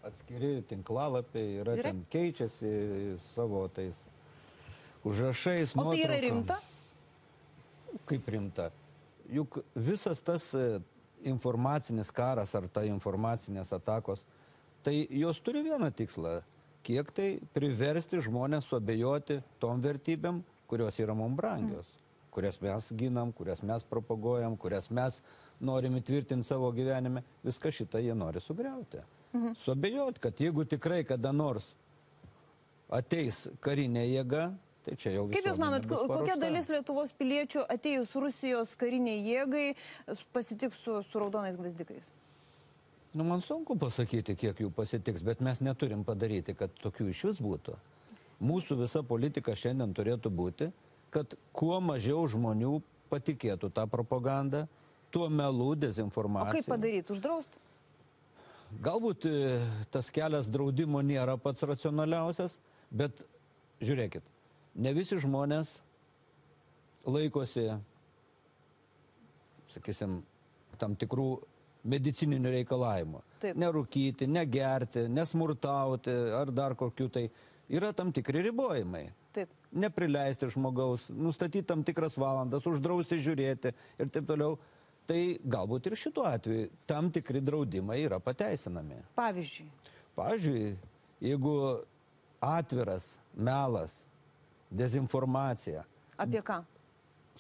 atskiri tinklalapiai, yra Gerai. ten keičiasi savo tais užrašais, O tai yra nuotraukom. rimta? Kaip rimta? Juk visas tas informacinis karas ar ta informacinės atakos, tai jos turi vieną tikslą. Kiek tai priversti žmonės suabejoti tom vertybėm, kurios yra mums brangios, kurias mes ginam, kurias mes propaguojam, kurias mes norim įtvirtinti savo gyvenime. Viską šitą jie nori sugriauti. Suabejoti, kad jeigu tikrai kada nors ateis karinė jėga, tai čia jau Kaip Jūs manot, kokia dalis Lietuvos piliečių atėjus Rusijos kariniai jėgai pasitiks su raudonais gvazdikais? Nu, man sunku pasakyti, kiek jų pasitiks, bet mes neturim padaryti, kad tokių iš vis būtų. Mūsų visa politika šiandien turėtų būti, kad kuo mažiau žmonių patikėtų tą propagandą, tuo melų, dezinformaciją. O kaip padaryti? Uždrausti? Galbūt tas kelias draudimo nėra pats racionaliausias, bet žiūrėkit, ne visi žmonės laikosi, sakysim, tam tikrų medicininių reikalavimų. Taip. Nerūkyti, negerti, nesmurtauti ar dar kokių tai. Yra tam tikri ribojimai. Taip. Neprileisti žmogaus, nustatyti tam tikras valandas, uždrausti žiūrėti ir taip toliau. Tai galbūt ir šituo atveju tam tikri draudimai yra pateisinami. Pavyzdžiui? Pavyzdžiui, jeigu atviras melas, dezinformacija. Apie ką?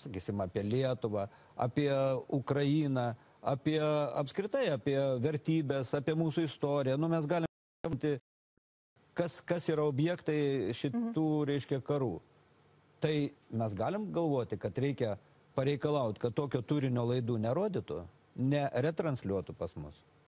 Sakysim, apie Lietuvą, apie Ukrainą, apie apskritai, apie vertybės, apie mūsų istoriją. Nu, mes galime kas yra objektai šitų, reiškia, karų. Tai mes galim galvoti, kad reikia pareikalauti, kad tokio turinio laidų nerodytų, neretransliuotų pas mus.